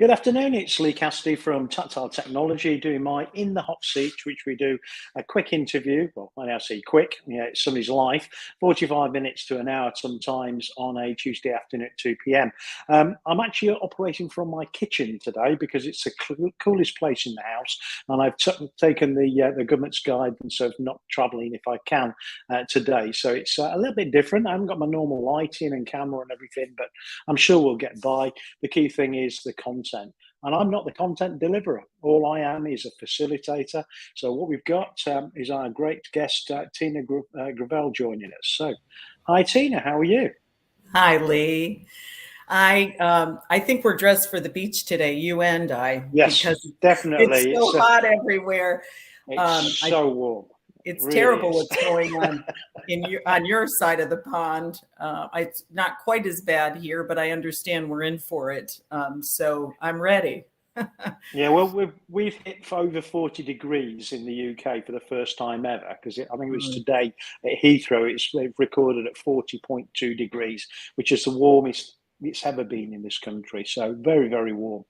Good afternoon. It's Lee Cassidy from Tactile Technology doing my In the Hot Seat, which we do a quick interview. Well, when I say quick, it's somebody's life, 45 minutes to an hour sometimes on a Tuesday afternoon at 2 p.m. I'm actually operating from my kitchen today because it's the coolest place in the house. And I've taken the government's guidance of not traveling if I can today. So it's a little bit different. I haven't got my normal lighting and camera and everything, but I'm sure we'll get by. The key thing is the content. And I'm not the content deliverer. All I am is a facilitator. So what we've got is our great guest, Tina Gravel, joining us. So, hi, Tina. How are you? Hi, Lee. I think we're dressed for the beach today, you and I, Yes, because it's definitely. so hot everywhere. It's so warm. It's Really terrible is. what's going on on your side of the pond. It's not quite as bad here, but I understand we're in for it. So I'm ready. Yeah, well, we've hit for over 40 degrees in the UK for the first time ever because I think it was today at Heathrow. They've recorded at 40.2 degrees, which is the warmest it's ever been in this country. So very, very warm.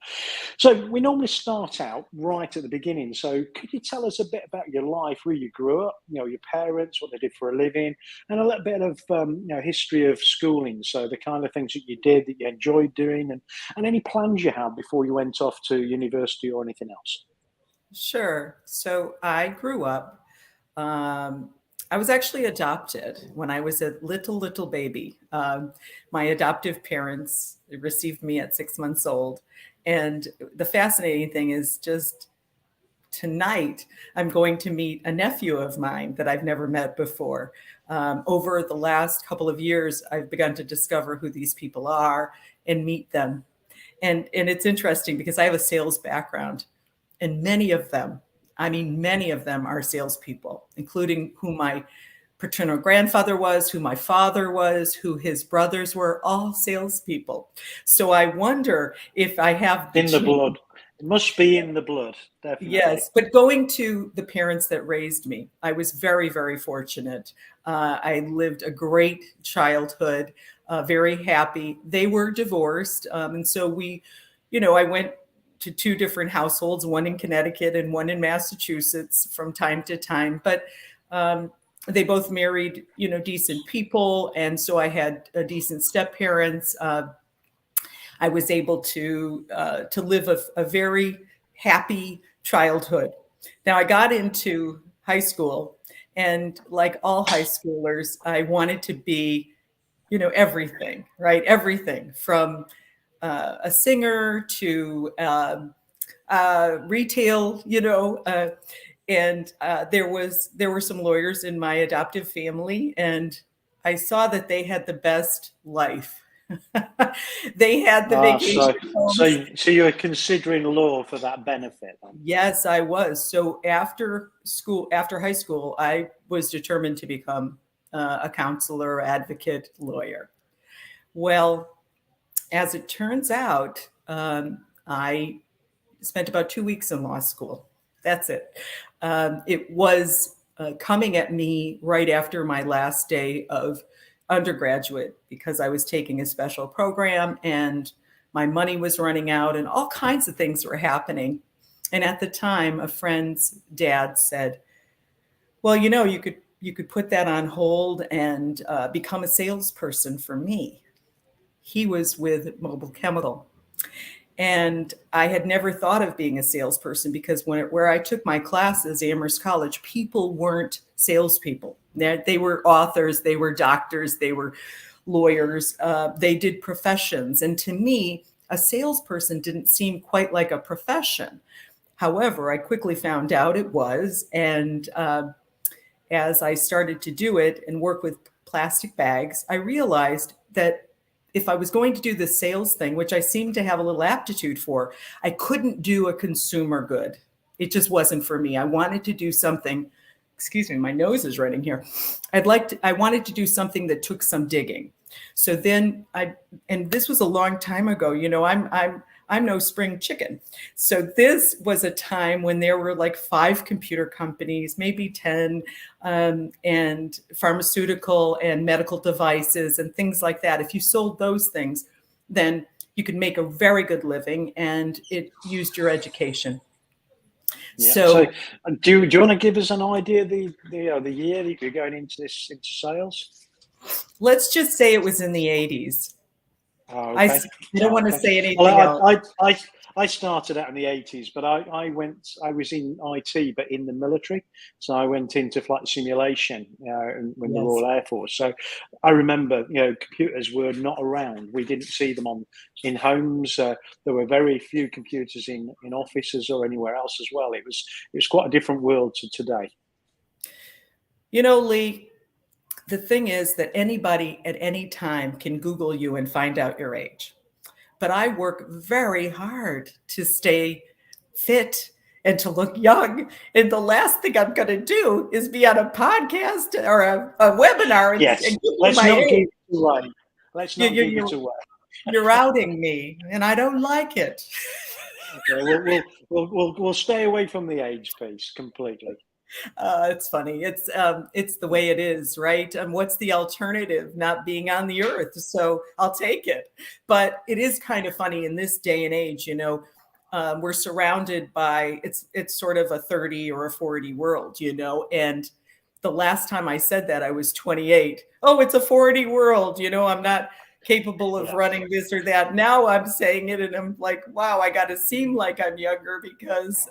So we normally start out right at the beginning. So could you tell us a bit about your life, where you grew up, your parents, what they did for a living, and a little bit of history of schooling. So the kind of things that you did that you enjoyed doing, and any plans you had before you went off to university or anything else. Sure. So I grew up. I was actually adopted when I was a little baby. My adoptive parents received me at 6 months old. And the fascinating thing is just tonight, I'm going to meet a nephew of mine that I've never met before. Over the last couple of years, I've begun to discover who these people are and meet them. And it's interesting because I have a sales background, and many of them are salespeople, including who my paternal grandfather was, who my father was, who his brothers were, all salespeople. So I wonder if I have in the blood. It must be in the blood, definitely. Yes, but going to the parents that raised me, I was very, very fortunate. I lived a great childhood, very happy. They were divorced. And so I went to two different households, one in Connecticut and one in Massachusetts from time to time. But they both married, decent people. And so I had decent step parents. I was able to live a very happy childhood. Now I got into high school, and like all high schoolers, I wanted to be, everything, right? Everything from a singer to retail, and there were some lawyers in my adoptive family, and I saw that they had the best life. They had the vacation homes. So you're considering law for that benefit then? Yes, I was. So after high school, I was determined to become a counselor, advocate, lawyer. Well, as it turns out, I spent about 2 weeks in law school. That's it. It was coming at me right after my last day of undergraduate because I was taking a special program and my money was running out and all kinds of things were happening. And at the time, a friend's dad said, well, you could put that on hold and become a salesperson for me. He was with Mobile Chemical. And I had never thought of being a salesperson because where I took my classes, Amherst College, people weren't salespeople. They were authors, they were doctors, they were lawyers, they did professions. And to me, a salesperson didn't seem quite like a profession. However, I quickly found out it was. And as I started to do it and work with plastic bags, I realized that if I was going to do the sales thing, which I seemed to have a little aptitude for, I couldn't do a consumer good. It just wasn't for me. I wanted to do something, excuse me, my nose is running here. I wanted to do something that took some digging. So then and this was a long time ago, I'm no spring chicken. So this was a time when there were like 5 computer companies, maybe 10, and pharmaceutical and medical devices and things like that. If you sold those things, then you could make a very good living, and it used your education. Yeah. So do you want to give us an idea the year that you're going into sales? let's just say it was in the 80s. Oh, I okay. don't want to Okay. say anything Well, else. I started out in the 80s, but I was in IT, but in the military. So I went into flight simulation in the Yes. Royal Air Force. So I remember, computers were not around. We didn't see them in homes. There were very few computers in offices or anywhere else as well. It was quite a different world to today. Lee, the thing is that anybody at any time can Google you and find out your age. But I work very hard to stay fit and to look young. And the last thing I'm going to do is be on a podcast or a webinar and Yes, give you let's my not age. give it away. Let's not give it You, away. you're outing me, and I don't like it. Okay, we'll stay away from the age piece completely. It's funny. It's the way it is, right? What's the alternative? Not being on the earth. So I'll take it. But it is kind of funny in this day and age. We're surrounded by it's sort of a 30 or a 40 world, and the last time I said that I was 28. Oh, it's a 40 world. I'm not capable of running this or that. Now I'm saying it and I'm like, wow, I got to seem like I'm younger because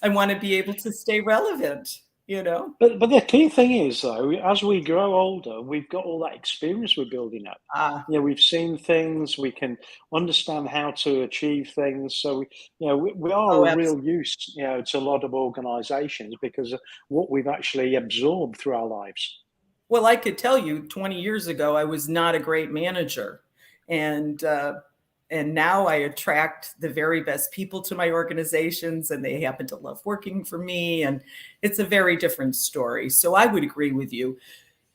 I want to be able to stay relevant, But the key thing is, though, as we grow older, we've got all that experience we're building up. We've seen things, we can understand how to achieve things. So, we are a real use, to a lot of organizations because of what we've actually absorbed through our lives. Well, I could tell you 20 years ago, I was not a great manager. And now I attract the very best people to my organizations, and they happen to love working for me. And it's a very different story. So I would agree with you.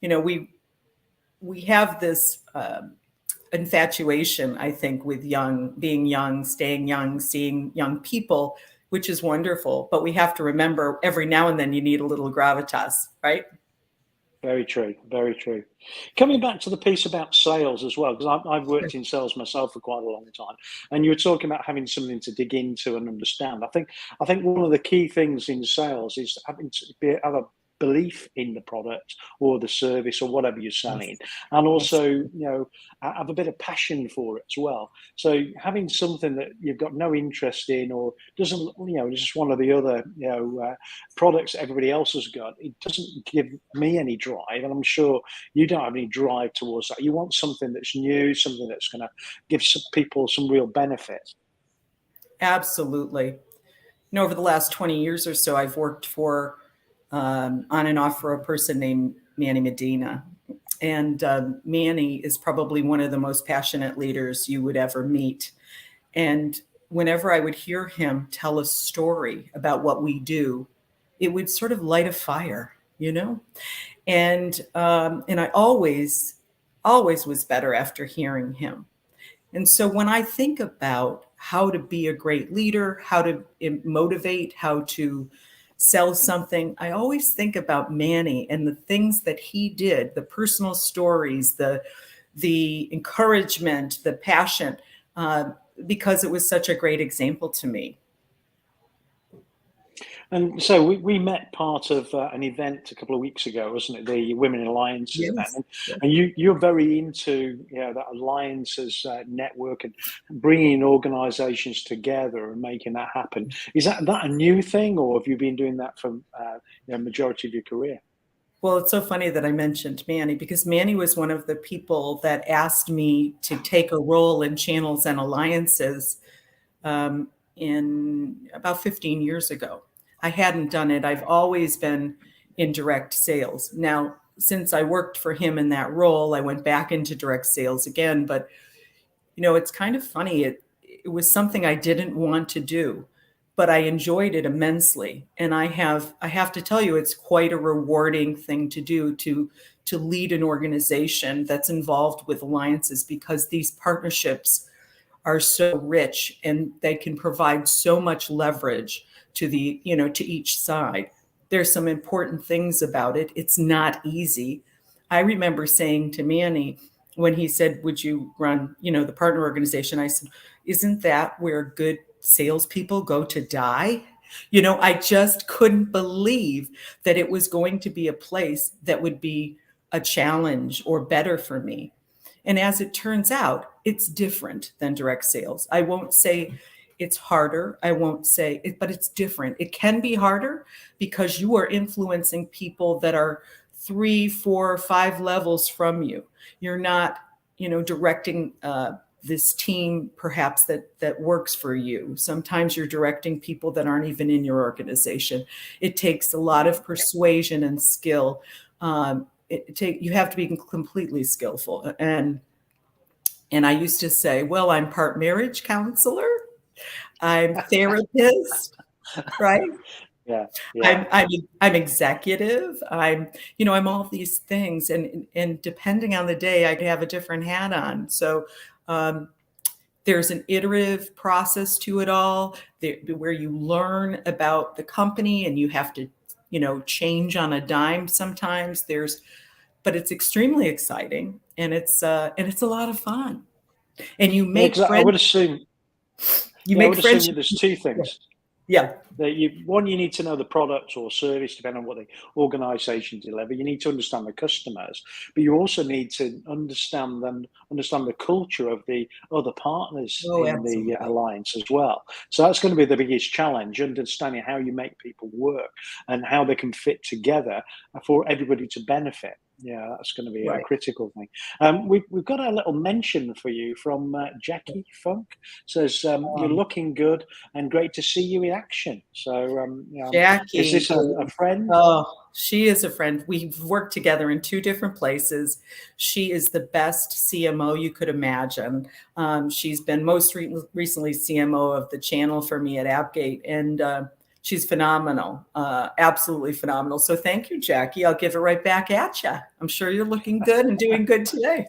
We have this infatuation, I think, with being young, staying young, seeing young people, which is wonderful. But we have to remember every now and then you need a little gravitas, right? Very true. Very true. Coming back to the piece about sales as well, because I've worked in sales myself for quite a long time, and you were talking about having something to dig into and understand. I think one of the key things in sales is having to have a belief in the product or the service or whatever you're selling, and also have a bit of passion for it as well. So having something that you've got no interest in or doesn't, just one of the other products that everybody else has got, it doesn't give me any drive, and I'm sure you don't have any drive towards that. You want something that's new, something that's going to give some people some real benefit. Absolutely. Over the last 20 years or so, I've worked for on and off for a person named Manny Medina. And Manny is probably one of the most passionate leaders you would ever meet. And whenever I would hear him tell a story about what we do, it would sort of light a fire, And I always was better after hearing him. And so when I think about how to be a great leader, how to motivate, how to sell something, I always think about Manny and the things that he did, the personal stories, the encouragement, the passion, because it was such a great example to me. And so we met part of an event a couple of weeks ago, wasn't it? The Women in Alliances event. And you're very into that alliances network and bringing organisations together and making that happen. Is that a new thing, or have you been doing that for majority of your career? Well, it's so funny that I mentioned Manny, because Manny was one of the people that asked me to take a role in Channels and Alliances in about 15 years ago. I hadn't done it. I've always been in direct sales. Now, since I worked for him in that role, I went back into direct sales again. But, it's kind of funny. It was something I didn't want to do, but I enjoyed it immensely. And I have to tell you, it's quite a rewarding thing to do, to lead an organization that's involved with alliances, because these partnerships are so rich and they can provide so much leverage to to each side. There's some important things about it. It's not easy. I remember saying to Manny, when he said, would you run, the partner organization? I said, isn't that where good salespeople go to die? I just couldn't believe that it was going to be a place that would be a challenge or better for me. And as it turns out, it's different than direct sales. I won't say it's harder. I won't say it, but it's different. It can be harder because you are influencing people that are 3, 4, 5 levels from you. You're not, directing this team perhaps that works for you. Sometimes you're directing people that aren't even in your organization. It takes a lot of persuasion and skill. You have to be completely skillful. And I used to say, well, I'm part marriage counselor, I'm therapist, right? Yeah. I'm executive. I'm all these things, and depending on the day, I have a different hat on. So there's an iterative process to it all, where you learn about the company, and you have to, change on a dime sometimes. But it's extremely exciting, and it's a lot of fun, and you make friends. I would assume. You make friends. That there's two things. Yeah. That you need to know the product or service, depending on what the organisation deliver. You need to understand the customers, but you also need to understand the culture of the other partners in Absolutely. the alliance as well. So that's going to be the biggest challenge: understanding how you make people work and how they can fit together for everybody to benefit. Yeah, that's going to be a critical thing. We've got a little mention for you from Jackie Funk. Says you're looking good and great to see you in action. So, Jackie, is this a friend? Oh, she is a friend. We've worked together in 2 different places. She is the best CMO you could imagine. She's been most recently CMO of the channel for me at Appgate, and she's phenomenal, absolutely phenomenal. So thank you, Jackie. I'll give it right back at you. I'm sure you're looking good and doing good today.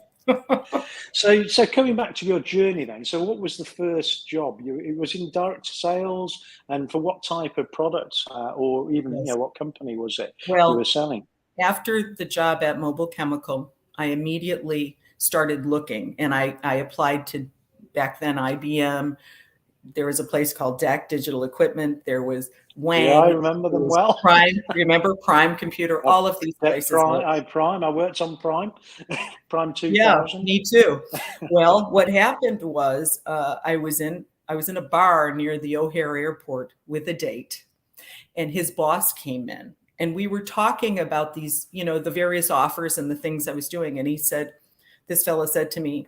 So coming back to your journey then, so what was the first job? It was in direct sales, and for what type of products, or even what company was it you were selling? After the job at Mobile Chemical, I immediately started looking, and I applied to, back then, IBM. There was a place called DEC, Digital Equipment. There was Wang. Yeah, I remember them well. Prime, remember Prime Computer? All of these places. Prime. I worked on Prime. Prime 2000. Yeah, me too. Well, what happened was I was in a bar near the O'Hare Airport with a date, and his boss came in, and we were talking about these, the various offers and the things I was doing. And this fellow said to me,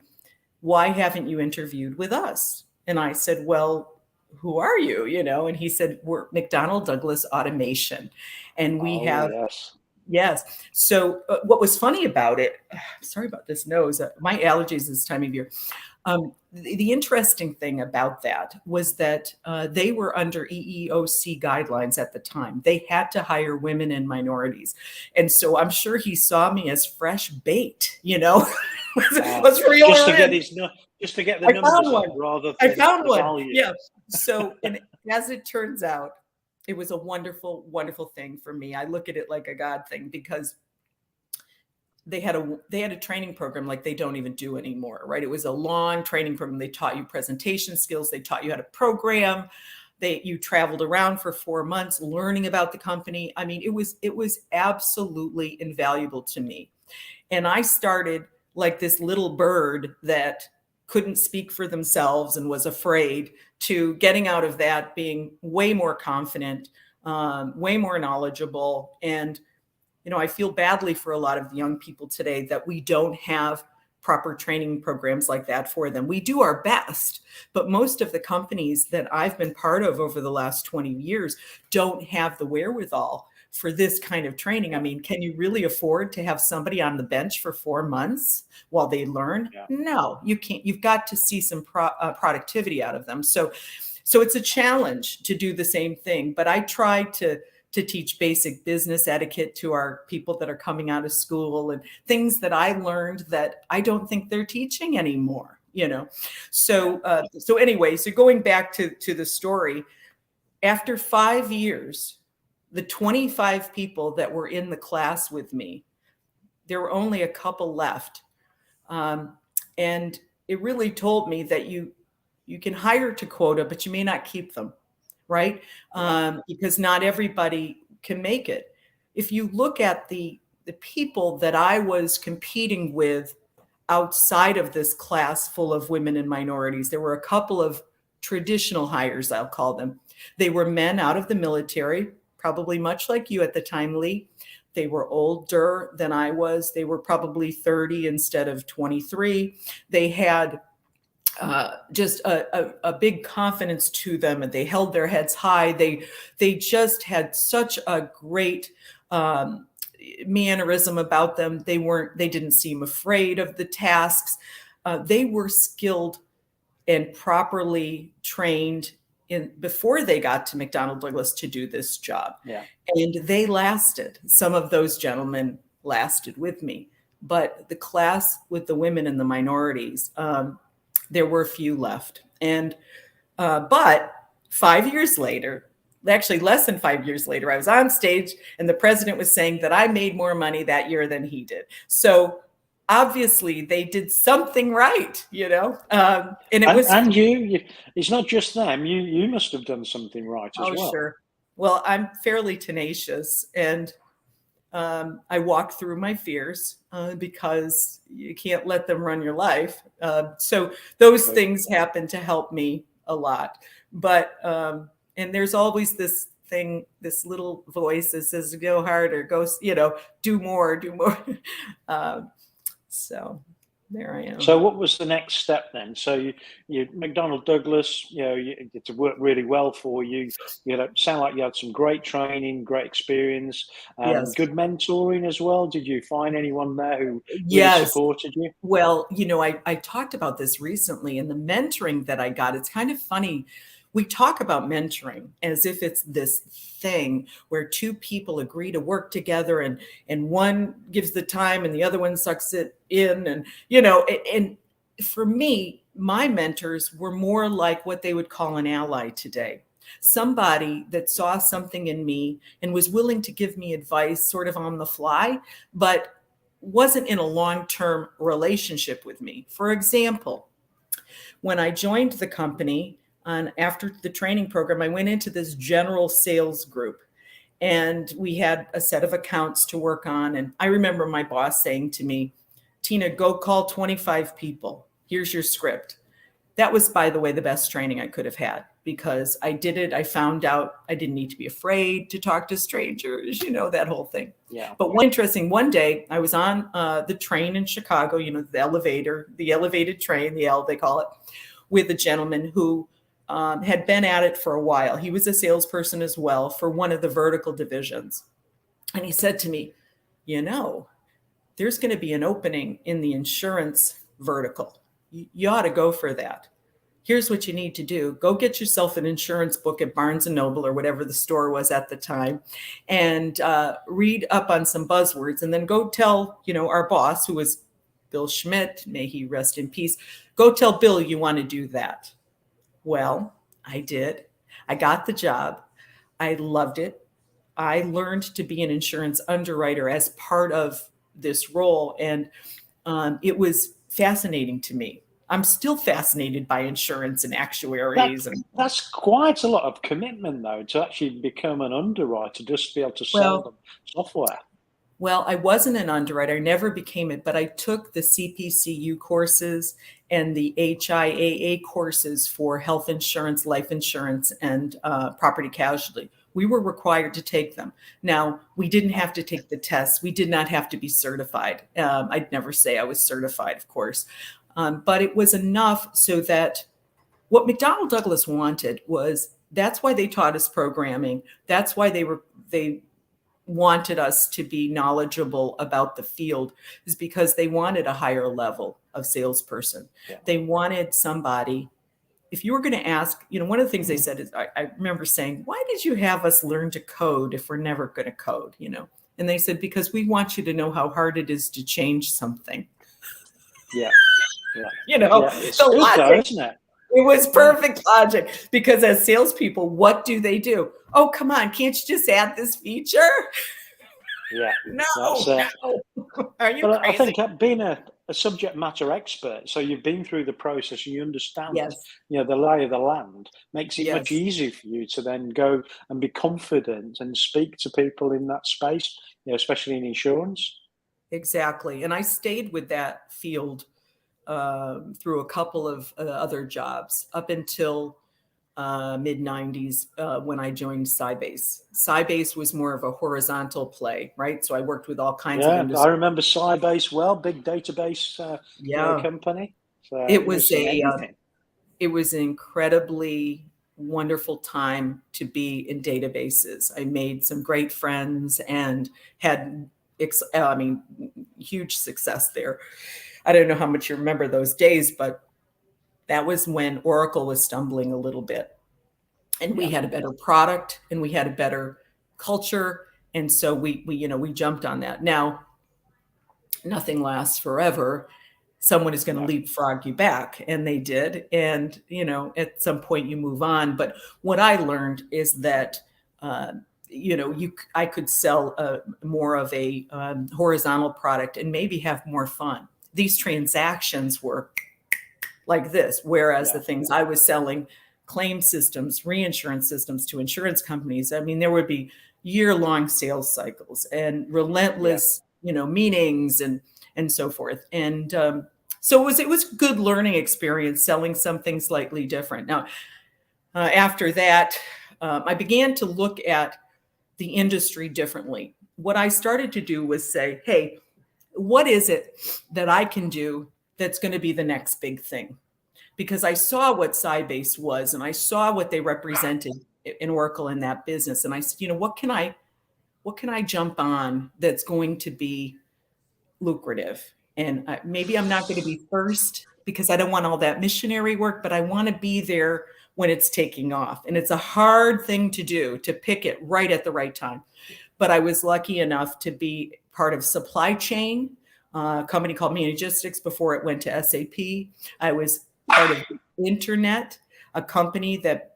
"Why haven't you interviewed with us?" And I said, "Well, who are you?" And he said, "We're McDonnell Douglas Automation, and we have." Yes. So what was funny about it, sorry about this nose, my allergies this time of year. The interesting thing about that was that they were under EEOC guidelines at the time. They had to hire women and minorities. And so I'm sure he saw me as fresh bait, Let's reel just her to in. Just to get the numbers up rather than I found one. value. Yeah. So, and as it turns out, it was a wonderful, wonderful thing for me. I look at it like a God thing, because they had a training program like they don't even do anymore, right? It was a long training program. They taught you presentation skills. They taught you how to program. You traveled around for 4 months learning about the company. I mean, it was absolutely invaluable to me. And I started like this little bird that couldn't speak for themselves and was afraid, to getting out of that being way more confident, way more knowledgeable. And, I feel badly for a lot of young people today that we don't have proper training programs like that for them. We do our best, but most of the companies that I've been part of over the last 20 years don't have the wherewithal for this kind of training. I mean, can you really afford to have somebody on the bench for 4 months while they learn? Yeah. No, you can't. You've got to see some productivity out of them. So it's a challenge to do the same thing. But I try to teach basic business etiquette to our people that are coming out of school, and things that I learned that I don't think they're teaching anymore. So anyway, so going back to the story, after 5 years, the 25 people that were in the class with me, there were only a couple left And it really told me that you can hire to quota, but you may not keep them, right? Because not everybody can make it. If you look at the people that I was competing with outside of this class full of women and minorities, there were a couple of traditional hires, I'll call them. They were men out of the military, probably much like you at the time, Lee. They were older than I was. They were probably 30 instead of 23. They had just a big confidence to them, and they held their heads high. They just had such a great mannerism about them. They didn't seem afraid of the tasks. They were skilled and properly trained before they got to McDonnell Douglas to do this job. Yeah. And they lasted. Some of those gentlemen lasted with me, but the class with the women and the minorities, there were a few left. And but 5 years later, actually less than 5 years later, I was on stage and the president was saying that I made more money that year than he did. So obviously they did something right, and it was. And you, it's not just them. You must have done something right as well. Oh, sure. Well, I'm fairly tenacious, and I walk through my fears because you can't let them run your life. So those things happen to help me a lot. But and there's always this thing, this little voice that says, "Go harder, go, do more, do more." So there I am. So what was the next step then? So you McDonnell Douglas, it worked really well for you. Sound like you had some great training, great experience, Yes. Good mentoring as well. Did you find anyone there who really Yes. supported you? Well, I talked about this recently, and the mentoring that I got, it's kind of funny. We talk about mentoring as if it's this thing where two people agree to work together, and one gives the time and the other one sucks it in. And, and for me, my mentors were more like what they would call an ally today. Somebody that saw something in me and was willing to give me advice sort of on the fly, but wasn't in a long-term relationship with me. For example, when I joined the company, after the training program, I went into this general sales group, and we had a set of accounts to work on. And I remember my boss saying to me, "Tina, go call 25 people. Here's your script." That was, by the way, the best training I could have had, because I did it. I found out I didn't need to be afraid to talk to strangers, that whole thing. Yeah. But one day I was on the train in Chicago, the elevated train, the L they call it, with a gentleman who had been at it for a while. He was a salesperson as well for one of the vertical divisions. And he said to me, there's going to be an opening in the insurance vertical. You ought to go for that. Here's what you need to do. Go get yourself an insurance book at Barnes & Noble or whatever the store was at the time, and read up on some buzzwords, and then go tell, our boss, who was Bill Schmidt, may he rest in peace, go tell Bill you want to do that. Well, I did. I got the job. I loved it. I learned to be an insurance underwriter as part of this role, and it was fascinating to me. I'm still fascinated by insurance and actuaries. That's quite a lot of commitment, though, to actually become an underwriter, just to be able to sell them software. Well, I wasn't an underwriter. I never became it, but I took the CPCU courses and the HIAA courses for health insurance, life insurance, and property casualty. We were required to take them. Now, we didn't have to take the tests. We did not have to be certified. I'd never say I was certified, of course. But it was enough so that what McDonnell Douglas wanted was, that's why they taught us programming. That's why they wanted us to be knowledgeable about the field, is because they wanted a higher level of salesperson. Yeah. They wanted somebody, if you were going to ask, one of the things they said is, I remember saying, "Why did you have us learn to code if we're never going to code?" And they said, "Because we want you to know how hard it is to change something." Yeah. It's the logic. Isn't it? It was perfect logic, because as salespeople, what do they do? "Oh, come on, can't you just add this feature?" Yeah. No. Are you crazy? I think being a a subject matter expert, so you've been through the process and you understand, Yes. the lay of the land, makes it much Yes. easier for you to then go and be confident and speak to people in that space, especially in insurance. Exactly. And I stayed with that field through a couple of other jobs up until mid 90s when I joined Sybase. Sybase was more of a horizontal play, right? So I worked with all kinds of Yeah, I industries. remember Sybase well, big database Yeah, company. So it it was was in everything. it was an incredibly wonderful time to be in databases. I made some great friends and had, huge success there. I don't know how much you remember those days, but that was when Oracle was stumbling a little bit. And we Yeah. had a better product and we had a better culture. And so we jumped on that. Now, nothing lasts forever. Someone is going to Yeah. leapfrog you back, and they did. And at some point you move on. But what I learned is that I could sell more of a horizontal product and maybe have more fun. These transactions were like this, whereas the things I was selling, claim systems, reinsurance systems to insurance companies, I mean, there would be year-long sales cycles and relentless meetings and so forth. And so it was a good learning experience selling something slightly different. Now, after that, I began to look at the industry differently. What I started to do was say, hey, what is it that I can do that's going to be the next big thing? Because I saw what Sybase was and I saw what they represented in Oracle in that business. And I said, what can I jump on that's going to be lucrative? And maybe I'm not going to be first because I don't want all that missionary work, but I want to be there when it's taking off. And it's a hard thing to do, to pick it right at the right time. But I was lucky enough to be part of supply chain, a company called Logistics before it went to SAP. I was part of the internet, a company that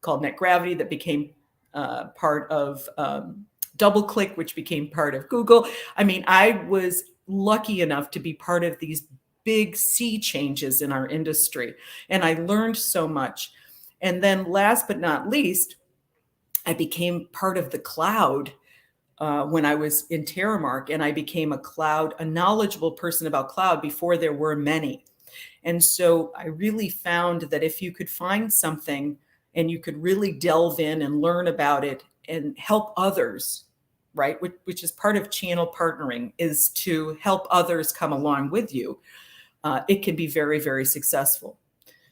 called Net Gravity that became part of DoubleClick, which became part of Google. I mean, I was lucky enough to be part of these big sea changes in our industry, and I learned so much. And then last but not least, I became part of the cloud when I was in Terramark, and I became a knowledgeable person about cloud before there were many. And so I really found that if you could find something and you could really delve in and learn about it and help others, right, which is part of channel partnering, is to help others come along with you, it can be very, very successful.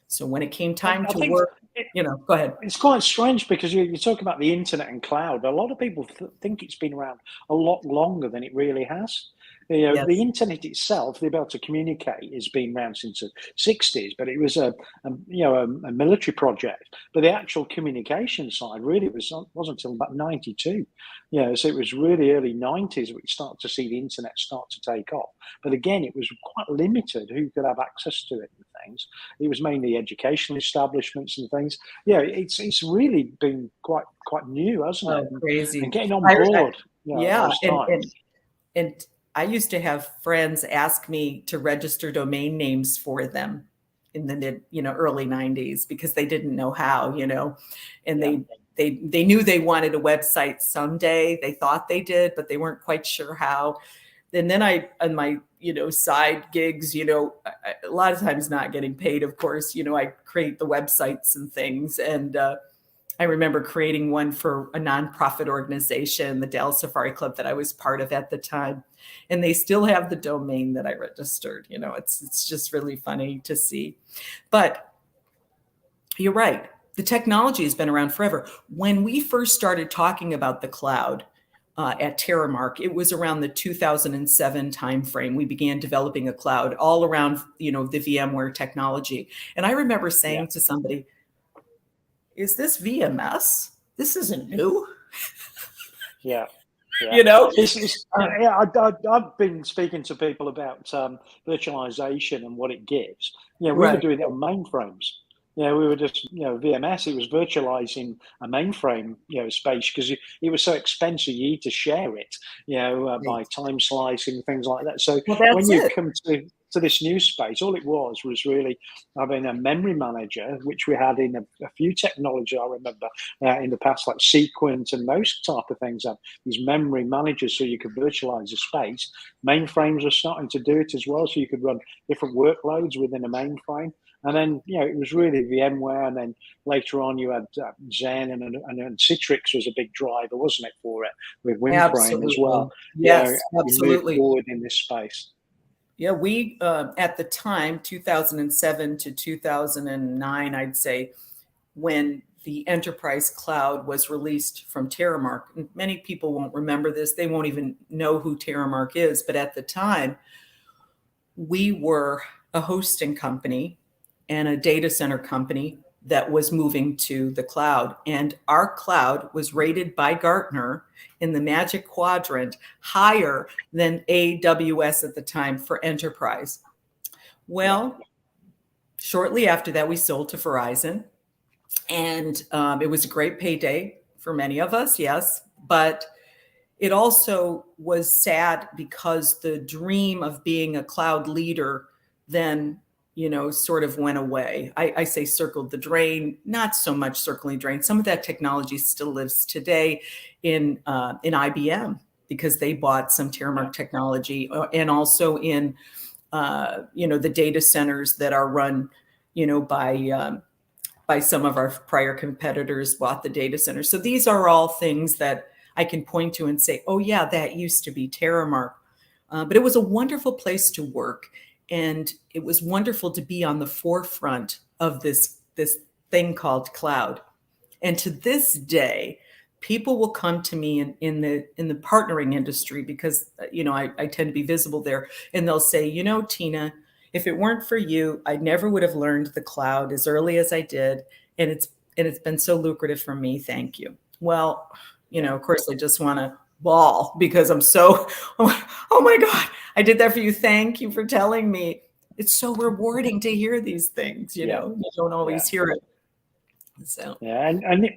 So when it came time to work, go ahead. It's quite strange because you talk about the internet and cloud. A lot of people think it's been around a lot longer than it really has. Yes. The internet itself, the ability to communicate, has been around since the 60s, but it was a military project. But the actual communication side really wasn't until about 92. So it was really early 90s that we started to see the internet start to take off. But again, it was quite limited who could have access to it and things. It was mainly educational establishments and things. It's really been quite new, hasn't it? Crazy. And getting on board. And I used to have friends ask me to register domain names for them in the early 90s because they didn't know how, and they knew they wanted a website someday. They thought they did, but they weren't quite sure how. And then on my, side gigs, a lot of times not getting paid, of course, I create the websites and things. And I remember creating one for a nonprofit organization, the Dallas Safari Club, that I was part of at the time. And they still have the domain that I registered. It's just really funny to see. But you're right. The technology has been around forever. When we first started talking about the cloud at Terramark, it was around the 2007 timeframe. We began developing a cloud all around, the VMware technology. And I remember saying to somebody, is this VMS? This isn't new. Yeah. I've been speaking to people about virtualization and what it gives. We were doing it on mainframes. Yeah, we were just, VMS, it was virtualizing a mainframe, space because it was so expensive. You need to share it, Right. by time slicing and things like that. So Well, when that's you it. come to this new space, all it was really having a memory manager, which we had in a few technology I remember in the past, like Sequent and most type of things have these memory managers so you could virtualize the space. Mainframes are starting to do it as well, so you could run different workloads within a mainframe. And then, it was really VMware. And then later on, you had Zen and Citrix was a big driver, wasn't it, for it, with WinFrame as well. Absolutely. Yes, We moved absolutely. forward in this space. Yeah, we at the time, 2007 to 2009, I'd say, when the enterprise cloud was released from Terramark. And many people won't remember this. They won't even know who Terramark is. But at the time, we were a hosting company and a data center company that was moving to the cloud. And our cloud was rated by Gartner in the Magic Quadrant higher than AWS at the time for enterprise. Well, shortly after that, we sold to Verizon. And it was a great payday for many of us, yes. But it also was sad because the dream of being a cloud leader then, sort of went away. I say circled the drain, not so much circling drain. Some of that technology still lives today in IBM because they bought some Terramark technology, and also in the data centers that are run, by some of our prior competitors bought the data center. So these are all things that I can point to and say, oh yeah, that used to be Terramark. But it was a wonderful place to work. And it was wonderful to be on the forefront of this thing called cloud. And to this day, people will come to me in the partnering industry because I tend to be visible there, and they'll say, Tina, if it weren't for you, I never would have learned the cloud as early as I did, and it's been so lucrative for me. Thank you. Well, of course, I just want to bawl because I'm so, oh my God, I did that for you. Thank you for telling me. It's so rewarding to hear these things. You don't always hear it. So and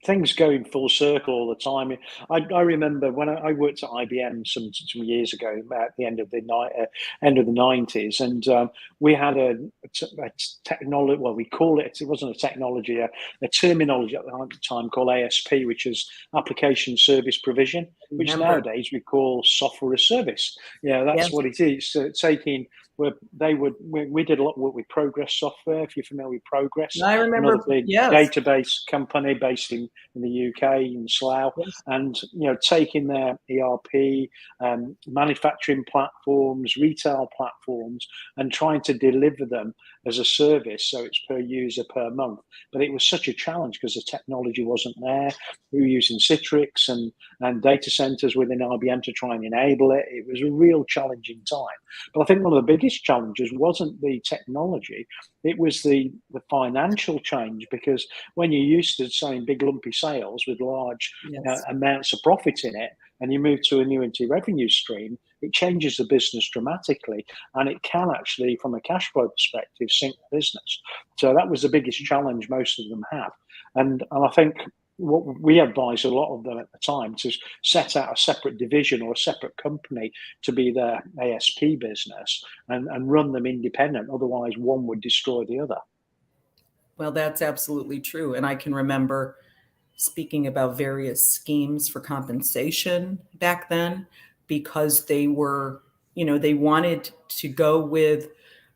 things go in full circle all the time. I remember when I worked at IBM some years ago, at the end of the '90s, and we had a technology. Well, we call it. It wasn't a technology, a terminology at the time called ASP, which is Application Service Provision, which nowadays we call software as service. That's what it is. So taking where we did a lot of work with Progress software, if you're familiar with Progress. I remember, another big database company based in the UK, in Slough, and taking their ERP, manufacturing platforms, retail platforms, and trying to deliver them as a service, so it's per user per month. But it was such a challenge because the technology wasn't there. We were using Citrix and data centers within IBM to try and enable it. It was a real challenging time. But I think one of the biggest challenges wasn't the technology, it was the financial change, because when you're used to selling big lumpy sales with large amounts of profit in it, and you move to a annuity revenue stream, it changes the business dramatically, and it can actually, from a cash flow perspective, sink the business. So that was the biggest challenge most of them had. And I think what we advised a lot of them at the time to set out a separate division or a separate company to be their ASP business and run them independent. Otherwise, one would destroy the other. Well, that's absolutely true. And I can remember speaking about various schemes for compensation back then, because they were, they wanted to go with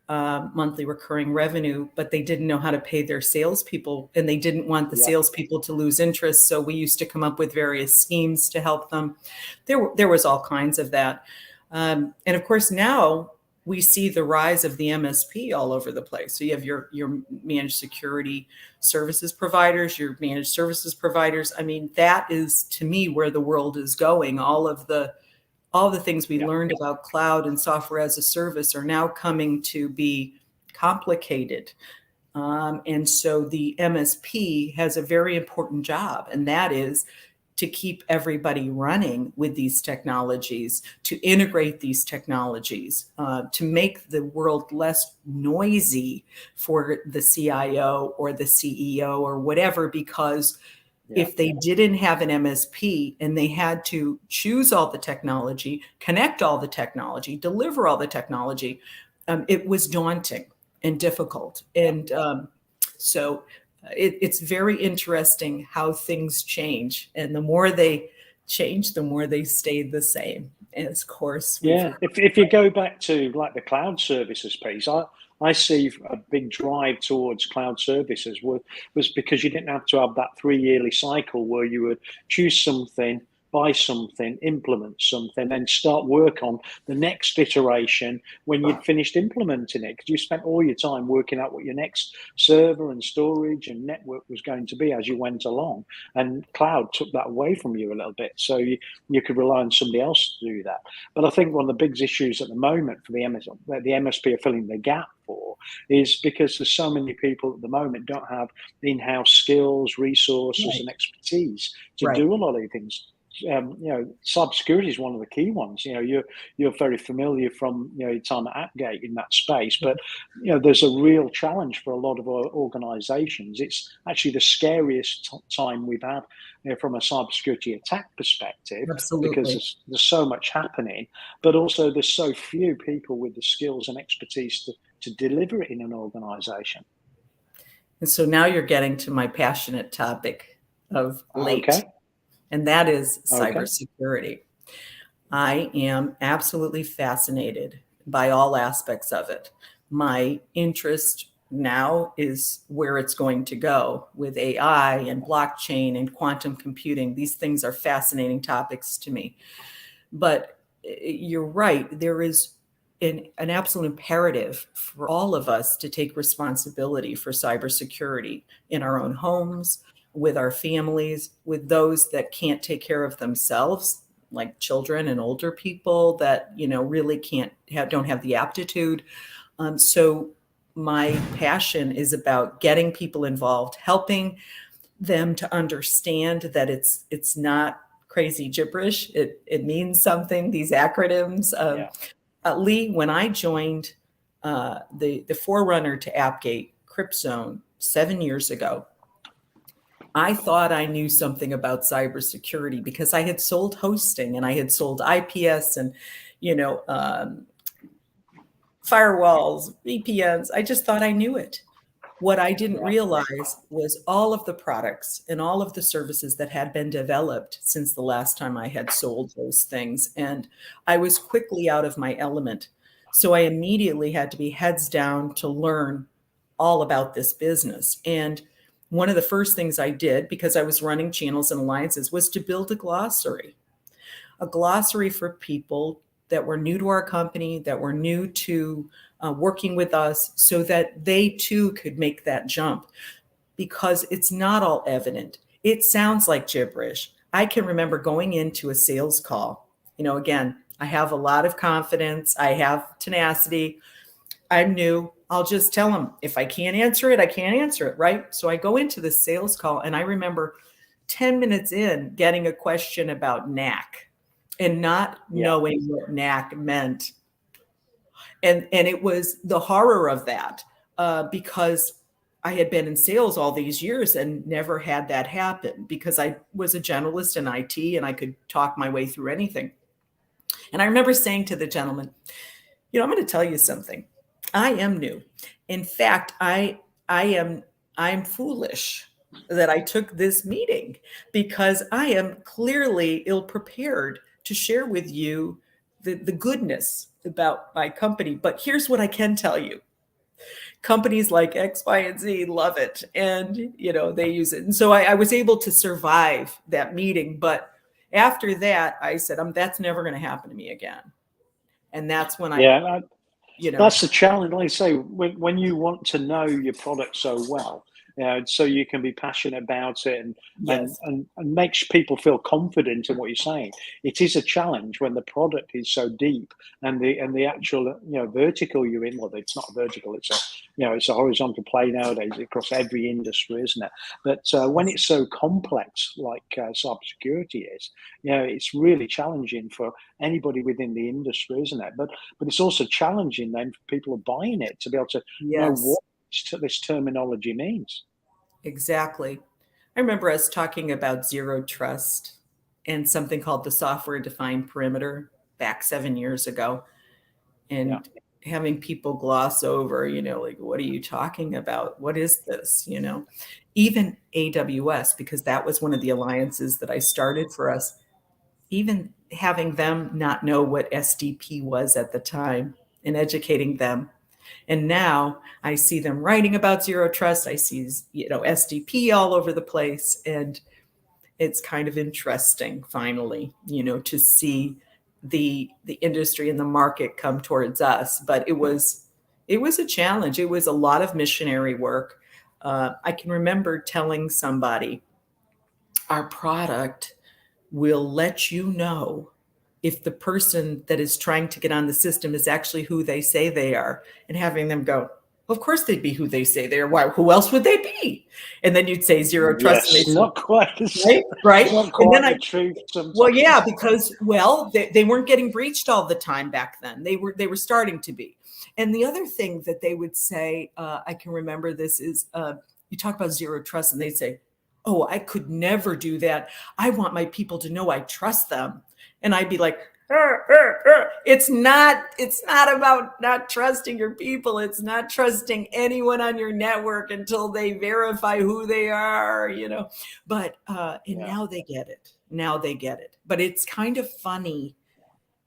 monthly recurring revenue, but they didn't know how to pay their salespeople, and they didn't want the salespeople to lose interest. So we used to come up with various schemes to help them. There was all kinds of that. And of course, now we see the rise of the MSP all over the place. So you have your managed security services providers, your managed services providers. I mean, that is, to me, where the world is going. All the things we learned about cloud and software as a service are now coming to be complicated. And so the MSP has a very important job, and that is to keep everybody running with these technologies, to integrate these technologies, to make the world less noisy for the CIO or the CEO or whatever, because if they didn't have an MSP and they had to choose all the technology, connect all the technology, deliver all the technology, it was daunting and difficult. And so it's very interesting how things change. And the more they change, the more they stay the same. And of course, if you go back to like the cloud services piece, I see a big drive towards cloud services was because you didn't have to have that 3-yearly cycle where you would choose something, buy something, implement something, and start work on the next iteration when you'd finished implementing it, because you spent all your time working out what your next server and storage and network was going to be as you went along. And cloud took that away from you a little bit, so you could rely on somebody else to do that. But I think one of the big issues at the moment for the MSP are filling the gap for is because there's so many people at the moment don't have in-house skills, resources, and expertise to do a lot of these things. Cybersecurity is one of the key ones. You're very familiar from your time at Appgate in that space, but there's a real challenge for a lot of our organisations. It's actually the scariest time we've had from a cybersecurity attack perspective, because there's so much happening, but also there's so few people with the skills and expertise to deliver it in an organisation. And so now you're getting to my passionate topic of late. Okay. And that is cybersecurity. I am absolutely fascinated by all aspects of it. My interest now is where it's going to go with AI and blockchain and quantum computing. These things are fascinating topics to me. But you're right, there is an absolute imperative for all of us to take responsibility for cybersecurity in our own homes, with our families, with those that can't take care of themselves, like children and older people that, really don't have the aptitude. So my passion is about getting people involved, helping them to understand that it's not crazy gibberish. It means something, these acronyms. Lee, when I joined the forerunner to Appgate, CryptZone, 7 years ago, I thought I knew something about cybersecurity because I had sold hosting and I had sold IPS and, firewalls, VPNs. I just thought I knew it. What I didn't realize was all of the products and all of the services that had been developed since the last time I had sold those things. And I was quickly out of my element. So I immediately had to be heads down to learn all about this business. And one of the first things I did, because I was running channels and alliances, was to build a glossary for people that were new to our company, that were new to working with us, so that they too could make that jump, because it's not all evident. It sounds like gibberish. I can remember going into a sales call. Again, I have a lot of confidence. I have tenacity. I'm new. I'll just tell them, if I can't answer it, I can't answer it, right? So I go into the sales call, and I remember 10 minutes in getting a question about NAC and not knowing what NAC meant. And it was the horror of that, because I had been in sales all these years and never had that happen, because I was a generalist in IT and I could talk my way through anything. And I remember saying to the gentleman, I'm going to tell you something. I am new. In fact, I'm foolish that I took this meeting, because I am clearly ill-prepared to share with you the goodness about my company. But here's what I can tell you. Companies like X, Y, and Z love it. And, they use it. And so I was able to survive that meeting. But after that, I said, that's never going to happen to me again. And that's when that's the challenge. Like I say, when you want to know your product so well, so you can be passionate about it Yes. and makes people feel confident in what you're saying. It is a challenge when the product is so deep and the actual vertical you're in. Well, it's not a vertical; it's a horizontal play nowadays across every industry, isn't it? But when it's so complex, like cybersecurity is, it's really challenging for anybody within the industry, isn't it? But it's also challenging then for people who are buying it to be able to know Yes, what this terminology means. exactly. I remember us talking about zero trust and something called the software defined perimeter back 7 years ago, Yeah, and having people gloss over, like, what are you talking about? What is this? Even AWS, because that was one of the alliances that I started for us, even having them not know what SDP was at the time and educating them. And now I see them writing about zero trust. I see, SDP all over the place. And it's kind of interesting, finally, to see the industry and the market come towards us. But it was a challenge. It was a lot of missionary work. I can remember telling somebody, our product will let you know if the person that is trying to get on the system is actually who they say they are, and having them go, of course they'd be who they say they are. Why? Who else would they be? And then you'd say zero trust, and yes, they'd say, not quite, right. not And then quite the truth well, sometimes. yeah, because they weren't getting breached all the time back then. They were starting to be. And the other thing that they would say, I can remember this, is you talk about zero trust, and they'd say, "Oh, I could never do that. I want my people to know I trust them." And I'd be like, it's not about not trusting your people. It's not trusting anyone on your network until they verify who they are. But and Yeah, now they get it. Now they get it. But it's kind of funny,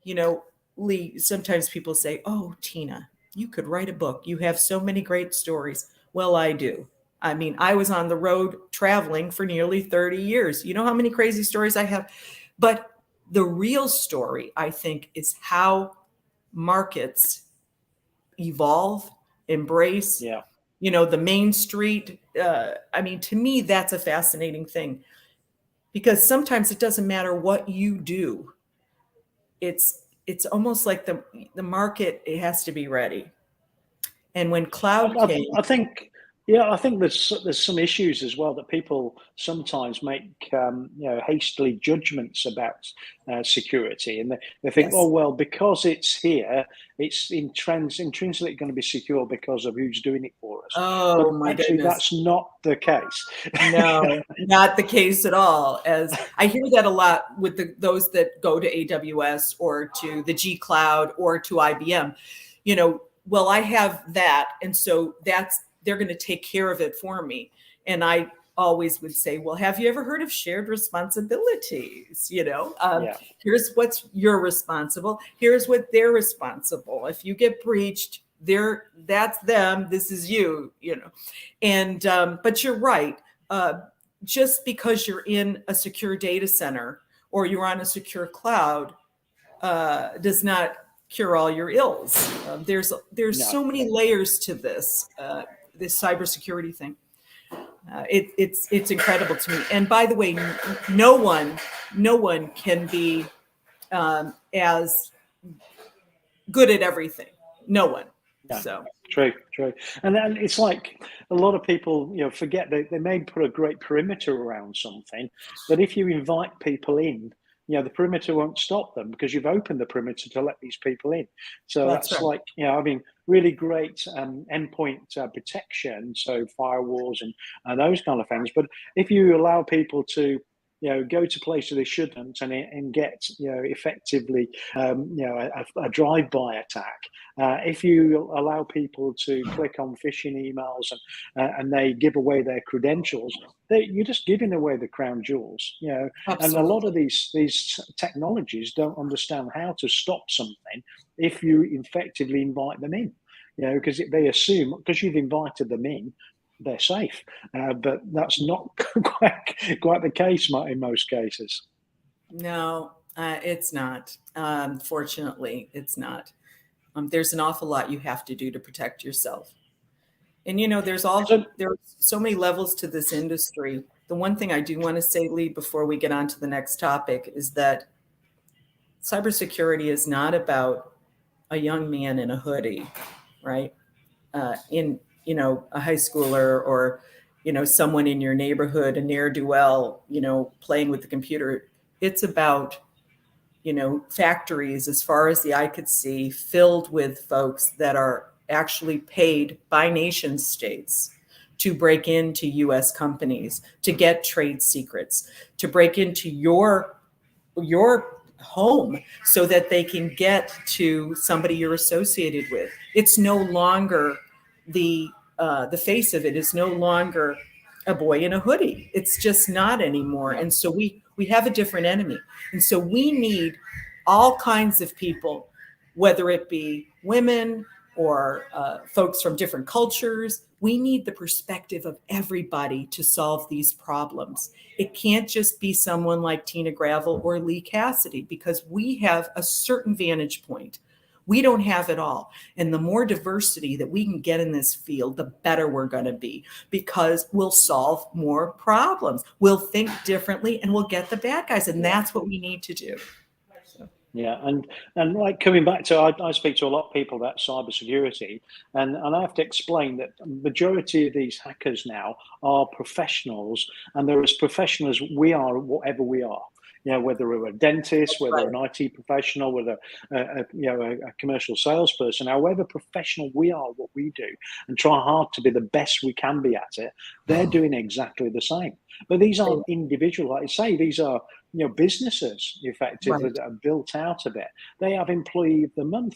you know, Lee. Sometimes people say, "Oh, Tina, you could write a book. You have so many great stories." Well, I do. I mean, I was on the road traveling for nearly 30 years. You know how many crazy stories I have? But the real story, I think, is how markets evolve, embrace, yeah. the main street. I mean, to me, that's a fascinating thing, because sometimes it doesn't matter what you do. It's almost like the market, it has to be ready. And when I, cloud I, came, I think, yeah, I think there's some issues as well that people sometimes make, hastily judgments about security, and they think, oh yes. well, because it's here, it's intrinsically going to be secure because of who's doing it for us. But Oh my actually, goodness. that's not the case. No, not the case at all. As I hear that a lot with those that go to AWS or to the G Cloud or to IBM. Well, I have that, and so they're going to take care of it for me. And I always would say, well, have you ever heard of shared responsibilities? Yeah, Here's what's you're responsible. Here's what they're responsible. If you get breached, that's them. This is you. And but you're right. Just because you're in a secure data center or you're on a secure cloud does not cure all your ills. There's no, so many layers to this cybersecurity thing. It's incredible to me. And by the way, no one can be as good at everything. No one. no. So True, true. And then it's like a lot of people, forget they may put a great perimeter around something, but if you invite people in, the perimeter won't stop them because you've opened the perimeter to let these people in. So that's that's right. like, really great endpoint protection, so firewalls and those kind of things. But if you allow people to, go to places they shouldn't and get, effectively, a drive-by attack. If you allow people to click on phishing emails and they give away their credentials, you're just giving away the crown jewels, And a lot of Absolutely. these technologies don't understand how to stop something if you effectively invite them in, because they assume because you've invited them in, they're safe. But that's not quite the case in most cases. No, it's not. Fortunately, it's not. There's an awful lot you have to do to protect yourself. And there's so many levels to this industry. The one thing I do want to say, Lee, before we get on to the next topic, is that cybersecurity is not about a young man in a hoodie, right? In a high schooler, or someone in your neighborhood, a ne'er-do-well, playing with the computer. It's about factories as far as the eye could see, filled with folks that are actually paid by nation states to break into U.S. companies, to get trade secrets, to break into your home so that they can get to somebody you're associated with. It's no longer the face of it is no longer a boy in a hoodie. It's just not anymore. And so we have a different enemy. And so we need all kinds of people, whether it be women or folks from different cultures. We need the perspective of everybody to solve these problems. It can't just be someone like Tina Gravel or Lee Cassidy, because we have a certain vantage point. We don't have it all. And the more diversity that we can get in this field, the better we're going to be, because we'll solve more problems. We'll think differently, and we'll get the bad guys. And that's what we need to do. Yeah, and like coming back to, I speak to a lot of people about cybersecurity, and I have to explain that the majority of these hackers now are professionals, and they're as professional as we are, whatever we are. Whether we're a dentist, whether an IT professional, whether a commercial salesperson, however professional we are, what we do, and try hard to be the best we can be at it, they're doing exactly the same. But these aren't individual, like I say, these are businesses effectively that are built out of it. They have employee of the month.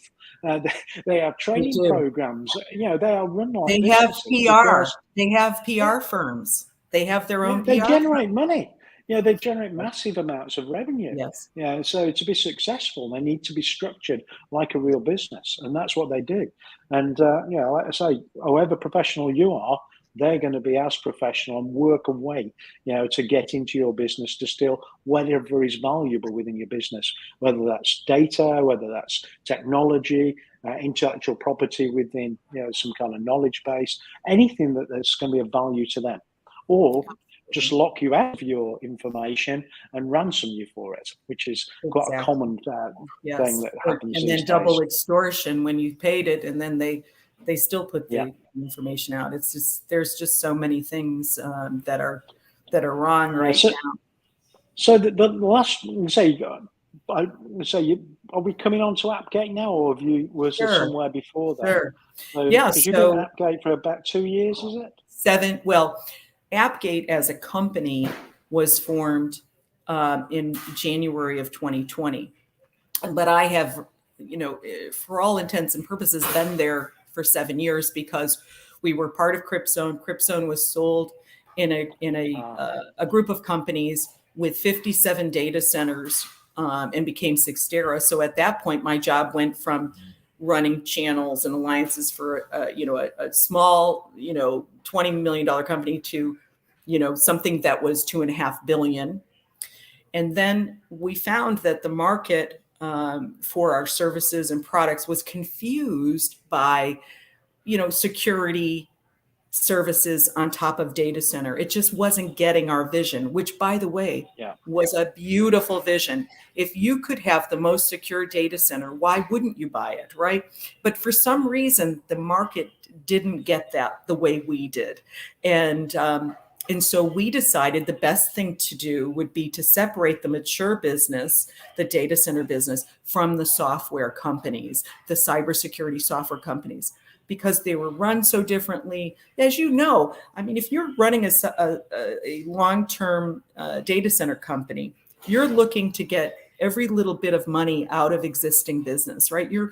They have training programs. They are run like they have PR. They have PR firms. They have their own PR. They generate money. They generate massive amounts of revenue. Yes. So to be successful, they need to be structured like a real business, and that's what they do. And like I say, however professional you are, they're going to be as professional and work away, to get into your business, to steal whatever is valuable within your business, whether that's data, whether that's technology, intellectual property within, some kind of knowledge base, anything that's going to be of value to them, or just lock you out of your information and ransom you for it, which is quite a common thing that happens. And then double extortion when you paid it, and then they still put the information out. It's just, there's just so many things that are wrong right now. So the last, are we coming on to Appgate now, or was it somewhere before that? Sure. Because you've been at Appgate for about 2 years, is it? 7. Well, Appgate as a company was formed in January of 2020. But I have, for all intents and purposes, been there for 7 years, because we were part of Cryptzone. Cryptzone was sold in a group of companies with 57 data centers and became Sixtera. So at that point, my job went from running channels and alliances for a small $20 million company to something that was $2.5 billion. And then we found that the market for our services and products was confused by security services on top of data center. It just wasn't getting our vision, which, by the way, was a beautiful vision. If you could have the most secure data center, why wouldn't you buy it, right? But for some reason, the market didn't get that the way we did. And so we decided the best thing to do would be to separate the mature business, the data center business, from the software companies, the cybersecurity software companies, because they were run so differently. As you know, I mean, if you're running a long-term data center company, you're looking to get every little bit of money out of existing business, right? You're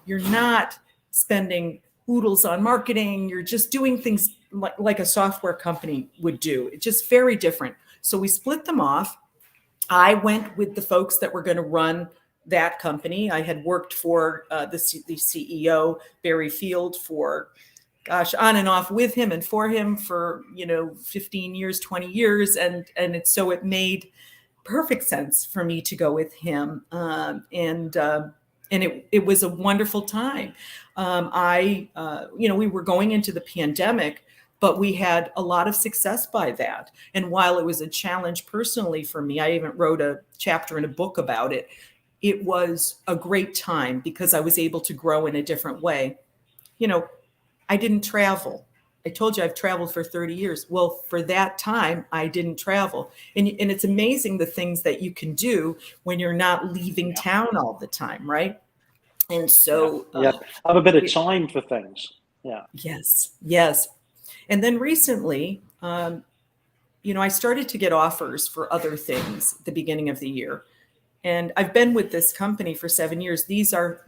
not spending oodles on marketing. You're just doing things like a software company would do. It's just very different. So we split them off. I went with the folks that were going to run that company. I had worked for the CEO, Barry Field, for, on and off with him and for him for, 15 years, 20 years. And it made perfect sense for me to go with him. And it was a wonderful time. We were going into the pandemic, but we had a lot of success by that. And while it was a challenge personally for me, I even wrote a chapter in a book about it. It was a great time because I was able to grow in a different way. I didn't travel. I told you I've traveled for 30 years. Well, for that time, I didn't travel. And it's amazing the things that you can do when you're not leaving town all the time, right? And so have a bit of time for things. Yes. And then recently, I started to get offers for other things at the beginning of the year. And I've been with this company for 7 years. These are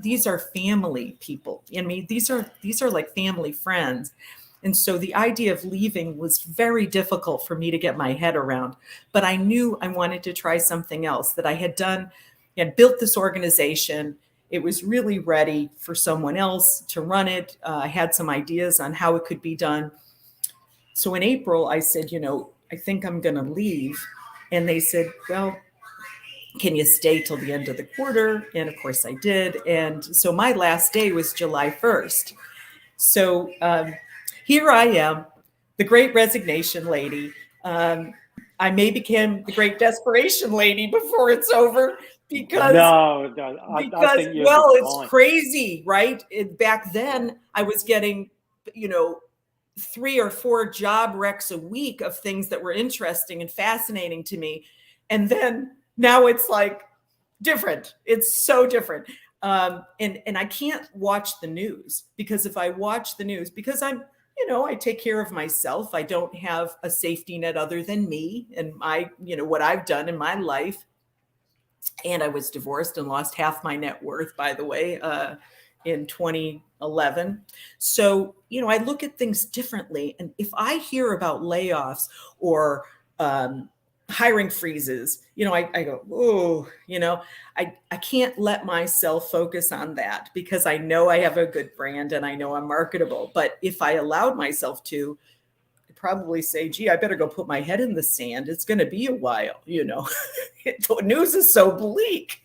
family people. I mean, these are like family friends. And so the idea of leaving was very difficult for me to get my head around. But I knew I wanted to try something else, that I had built this organization. It was really ready for someone else to run it. I had some ideas on how it could be done. So in April, I said, I think I'm going to leave. And they said, well, can you stay till the end of the quarter? And of course I did. And so my last day was July 1st. So here I am, the great resignation lady. I may become the great desperation lady before it's over because I think it's crazy, right? Back then I was getting, 3 or 4 job recs a week of things that were interesting and fascinating to me. And then now it's like different. It's so different. And I can't watch the news, because if I watch the news, because I take care of myself. I don't have a safety net other than me and what I've done in my life. And I was divorced and lost half my net worth, by the way, in 2011. So, I look at things differently. And if I hear about layoffs or hiring freezes, I go, oh, I can't let myself focus on that, because I know I have a good brand and I know I'm marketable. But if I allowed myself to, I'd probably say, gee, I better go put my head in the sand. It's going to be a while, The news is so bleak.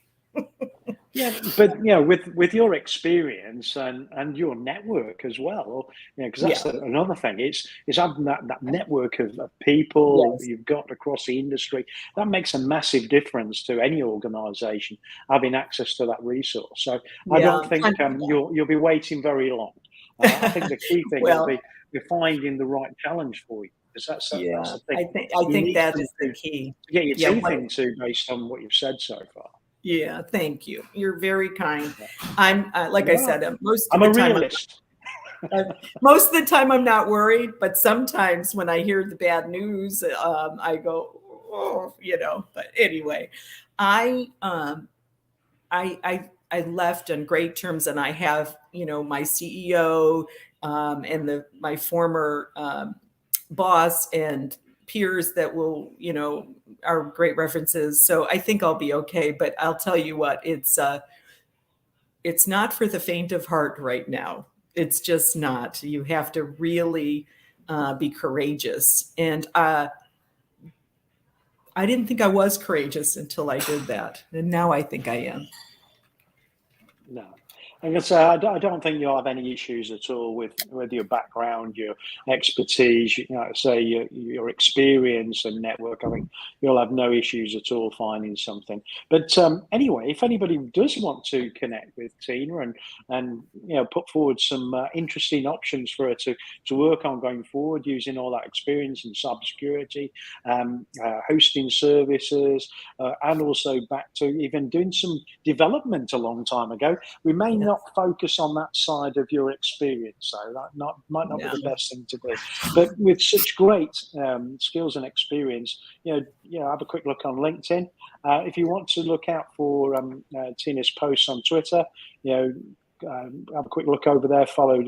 Yeah, but with your experience and your network as well, because that's another thing. It's having that network of people you've got across the industry. That makes a massive difference to any organisation, having access to that resource. So I don't think you'll be waiting very long. I think the key thing will be finding the right challenge for you. Because that's the thing. I think that is the key. To get your teeth into, based on what you've said so far. Yeah, thank you. You're very kind. I'm I said, most of the time I'm not worried, but sometimes when I hear the bad news, I go, oh, But anyway, I left on great terms, and I have my CEO and my former boss and peers that will, are great references. So I think I'll be okay. But I'll tell you what, it's not for the faint of heart right now. It's just not. You have to really be courageous. And I didn't think I was courageous until I did that. And now I think I am. No. I'm going to say, I don't think you'll have any issues at all with your background, your expertise, your experience and network. I think you'll have no issues at all finding something. But anyway, if anybody does want to connect with Tina and put forward some interesting options for her to work on going forward, using all that experience in cybersecurity, hosting services, and also back to even doing some development a long time ago, we may not focus on that side of your experience, so that might not be the best thing to do. But with such great skills and experience, have a quick look on LinkedIn. If you want to look out for Tina's posts on Twitter, have a quick look over there. Follow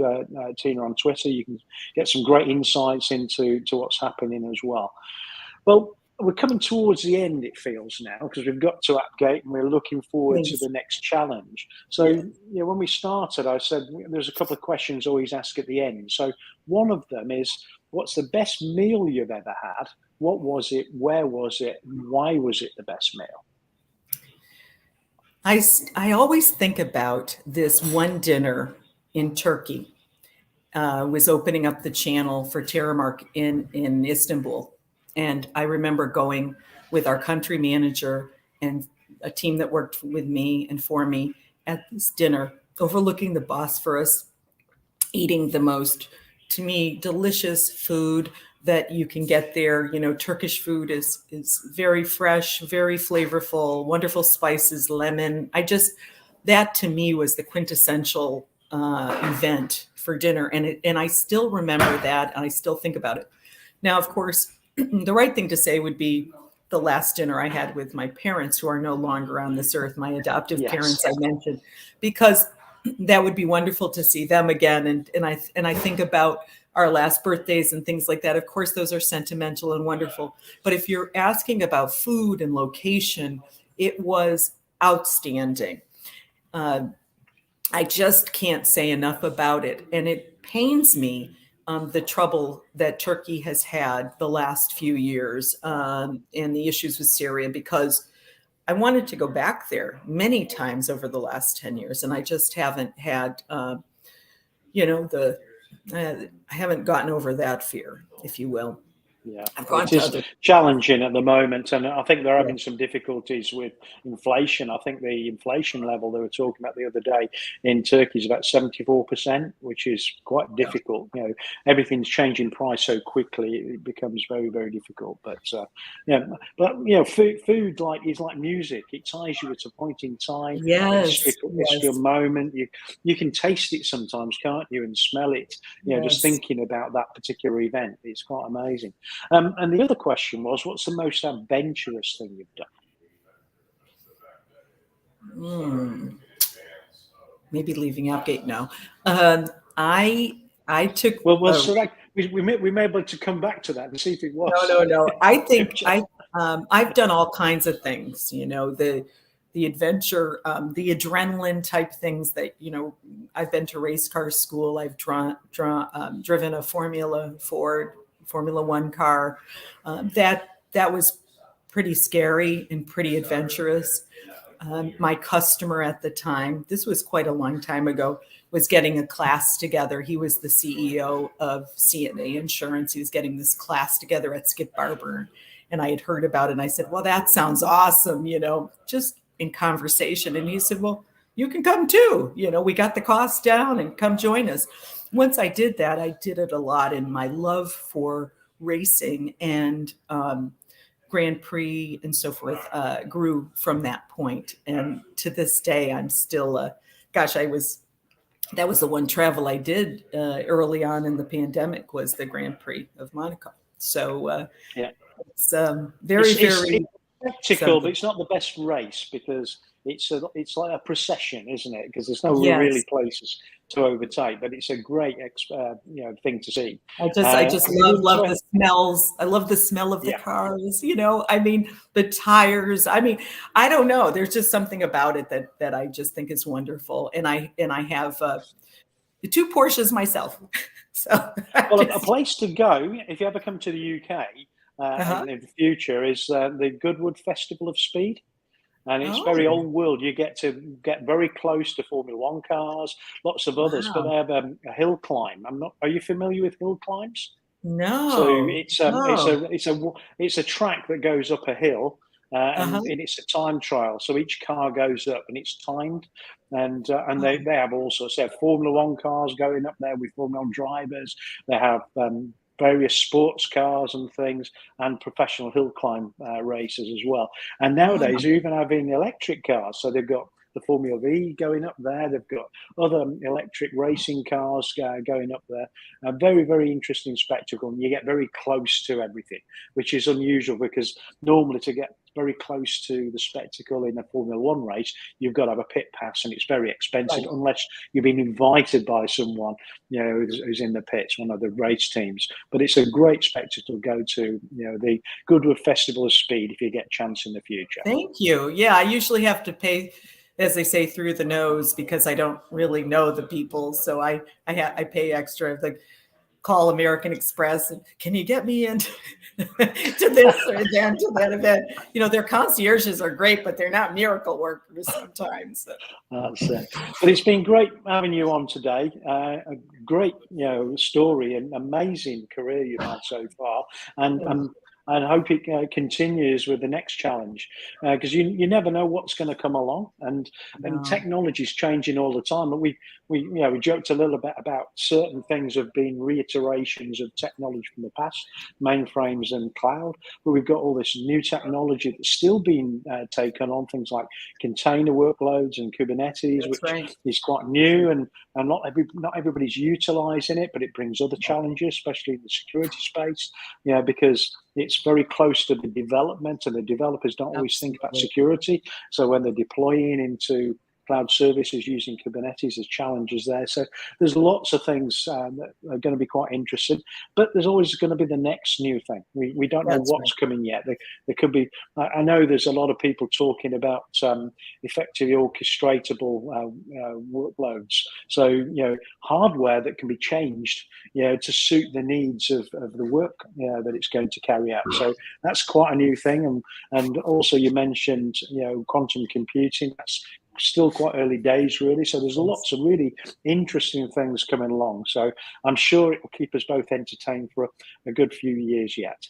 Tina on Twitter. You can get some great insights into what's happening as well. Well, we're coming towards the end, it feels now, because we've got to Appgate and we're looking forward to the next challenge. So, when we started, I said there's a couple of questions always asked at the end. So one of them is, what's the best meal you've ever had? What was it? Where was it? Why was it the best meal? I always think about this one dinner in Turkey. Was opening up the channel for Telemark in Istanbul. And I remember going with our country manager and a team that worked with me and for me at this dinner, overlooking the Bosphorus, eating the most, to me, delicious food that you can get there. You know, Turkish food is very fresh, very flavorful, wonderful spices, lemon. That to me was the quintessential event for dinner. And I still remember that, and I still think about it. Now, of course, the right thing to say would be the last dinner I had with my parents, who are no longer on this earth, my adoptive parents I mentioned, because that would be wonderful to see them again. And I think about our last birthdays and things like that. Of course, those are sentimental and wonderful. But if you're asking about food and location, it was outstanding. I just can't say enough about it. And it pains me, the trouble that Turkey has had the last few years, and the issues with Syria, because I wanted to go back there many times over the last 10 years. And I just haven't had, I haven't gotten over that fear, if you will. Yeah, it is challenging at the moment, and I think they're having some difficulties with inflation. I think the inflation level they were talking about the other day in Turkey is about 74%, which is quite difficult. You know, everything's changing price so quickly; it becomes very, very difficult. But food is like music; it ties you at a point in time. Yes, it's your moment. You can taste it sometimes, can't you, and smell it. You know, just thinking about that particular event, it's quite amazing. And the other question was, what's the most adventurous thing you've done? Maybe leaving Appgate now. I took. We may be able to come back to that and see if it was. No. I think I've done all kinds of things. You know, the adventure, the adrenaline type things that, you know, I've been to race car school. I've driven a Formula One car. That was pretty scary and pretty adventurous. My customer at the time, this was quite a long time ago, was getting a class together. He was the CEO of CNA Insurance. He was getting this class together at Skip Barber. And I had heard about it. And I said, well, that sounds awesome, you know, just in conversation. And he said, well, you can come too. You know, we got the cost down, and come join us. Once I did that, I did it a lot, and my love for racing and Grand Prix and so forth grew from that point. And to this day, I'm still, that was the one travel I did early on in the pandemic, was the Grand Prix of Monaco. So it's very spectacle, but it's not the best race, because it's like a procession, isn't it? Because there's no really places to overtake, but it's a great thing to see. I just love the smells. I love the smell of the cars. You know, I mean, the tires. I mean, I don't know. There's just something about it that I just think is wonderful. And I have the 2 Porsches myself. So a place to go if you ever come to the UK in the future is the Goodwood Festival of Speed. And it's very old world. You get very close to Formula One cars, lots of others, but they have a hill climb. Are you familiar with hill climbs? No. So it's a track that goes up a hill, and it's a time trial. So each car goes up and it's timed, and they have all sorts. They have Formula One cars going up there with Formula One drivers. They have various sports cars and things, and professional hill climb races as well. And nowadays, they're even having electric cars. So they've got the Formula V going up there. They've got other electric racing cars going up there. A very, very interesting spectacle. And you get very close to everything, which is unusual, because normally to get very close to the spectacle in a Formula One race, you've got to have a pit pass, and it's very expensive unless you've been invited by someone, you know, who's in the pits, one of the race teams. But it's a great spectacle to go to, you know, the Goodwood Festival of Speed if you get a chance in the future. Thank you. Yeah, I usually have to pay, as they say, through the nose, because I don't really know the people, so I pay extra. Like, call American Express and can you get me into to this or then to that event? You know, their concierges are great, but they're not miracle workers sometimes. That's it. But it's been great having you on today. A great, story and amazing career you've had so far, and I hope it continues with the next challenge, because you never know what's going to come along, and technology is changing all the time. But we joked a little bit about certain things have been reiterations of technology from the past, mainframes and cloud, but we've got all this new technology that's still being taken on, things like container workloads and Kubernetes, which is quite new, and not everybody's utilizing it, but it brings other challenges, especially in the security space, because it's very close to the development, and the developers don't always think about security. So when they're deploying into cloud services using Kubernetes, there's challenges there. So there's lots of things that are going to be quite interesting, but there's always going to be the next new thing. We don't know what's coming yet. There could be, I know there's a lot of people talking about effectively orchestratable workloads. So, hardware that can be changed, to suit the needs of the work that it's going to carry out. So that's quite a new thing. And also you mentioned, quantum computing. That's still quite early days, really. So there's lots of really interesting things coming along. So I'm sure it will keep us both entertained for a good few years yet.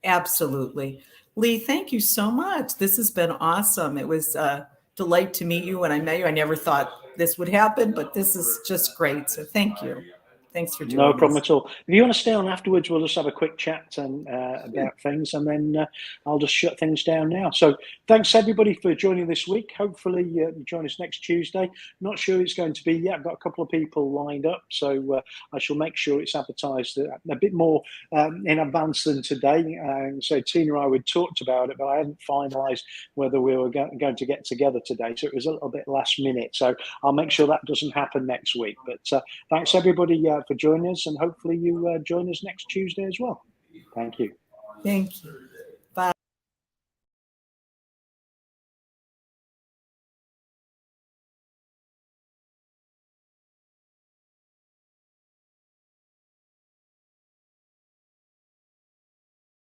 Absolutely. Lee, thank you so much. This has been awesome. It was a delight to meet you when I met you. I never thought this would happen, but this is just great. So thank you. Thanks for doing No problem at all. If you want to stay on afterwards, we'll just have a quick chat and about things, and then I'll just shut things down now. So thanks everybody for joining this week. Hopefully you join us next Tuesday. Not sure it's going to be yet. I've got a couple of people lined up, so I shall make sure it's advertised a bit more in advance than today. So Tina and I would talked about it, but I hadn't finalised whether we were going to get together today. So it was a little bit last minute. So I'll make sure that doesn't happen next week. But thanks everybody for joining us, and hopefully you join us next Tuesday as well. Thank you. Thank you.